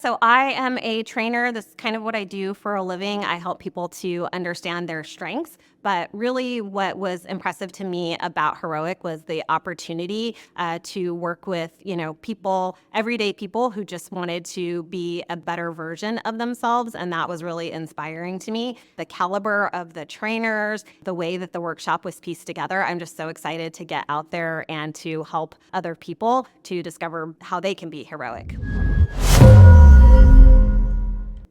So I am a trainer. This is kind of what I do for a living. I help people to understand their strengths. But really, what was impressive to me about Heroic was the opportunity to work with, people, everyday people who just wanted to be a better version of themselves. And that was really inspiring to me. The caliber of the trainers, the way that the workshop was pieced together. I'm just so excited to get out there and to help other people to discover how they can be heroic.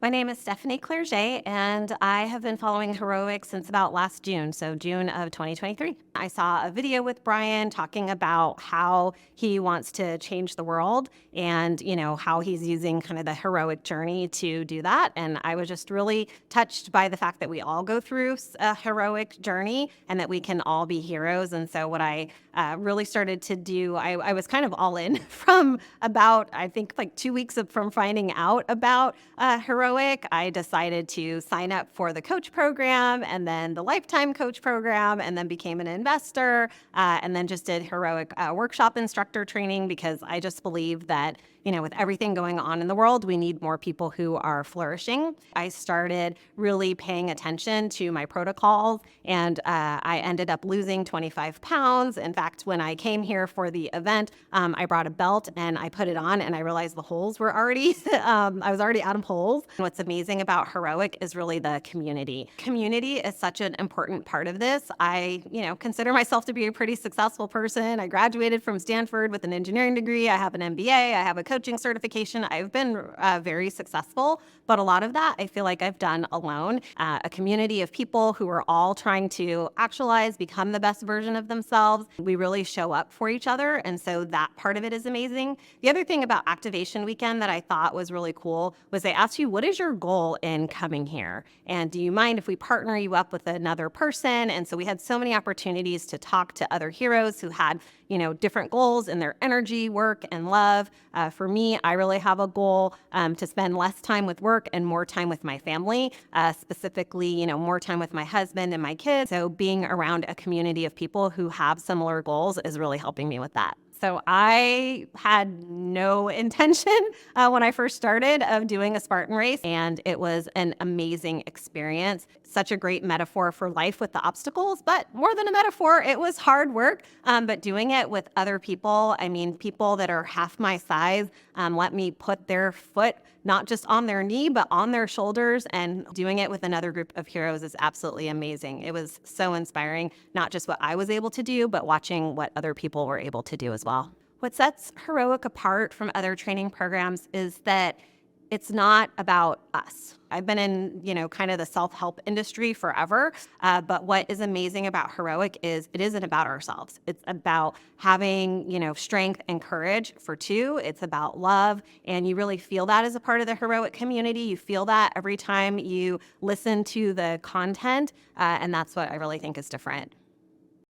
My name is Stephanie Clerge, and I have been following Heroic since about last June, so June of 2023. I saw a video with Brian talking about how he wants to change the world and, how he's using kind of the heroic journey to do that. And I was just really touched by the fact that we all go through a heroic journey and that we can all be heroes. And so what I really started to do, I was kind of all in from about, I think, like 2 weeks from finding out about Heroic. I decided to sign up for the coach program and then the lifetime coach program, and then became an investor, and then just did Heroic workshop instructor training because I just believe that, with everything going on in the world, we need more people who are flourishing. I started really paying attention to my protocols, and I ended up losing 25 pounds. In fact, when I came here for the event, I brought a belt and I put it on, and I realized the holes were already, I was already out of holes. What's amazing about Heroic is really the community. Community is such an important part of this. I, consider myself to be a pretty successful person. I graduated from Stanford with an engineering degree. I have an MBA. I have a coaching certification. I've been very successful, but a lot of that I feel like I've done alone. A community of people who are all trying to actualize, become the best version of themselves. We really show up for each other, and so that part of it is amazing. The other thing about Activation Weekend that I thought was really cool was they asked you, what is your goal in coming here? And do you mind if we partner you up with another person? And so we had so many opportunities to talk to other heroes who had, different goals in their energy, work, and love. For me, I really have a goal to spend less time with work and more time with my family, specifically, more time with my husband and my kids. So being around a community of people who have similar goals is really helping me with that. So I had no intention when I first started of doing a Spartan race, and it was an amazing experience. Such a great metaphor for life with the obstacles, but more than a metaphor, it was hard work. But doing it with other people, people that are half my size, let me put their foot not just on their knee, but on their shoulders, and doing it with another group of heroes is absolutely amazing. It was so inspiring, not just what I was able to do, but watching what other people were able to do as well. What sets Heroic apart from other training programs is that it's not about us. I've been in, kind of the self-help industry forever. But what is amazing about Heroic is it isn't about ourselves. It's about having, strength and courage for two. It's about love. And you really feel that as a part of the Heroic community. You feel that every time you listen to the content. And that's what I really think is different.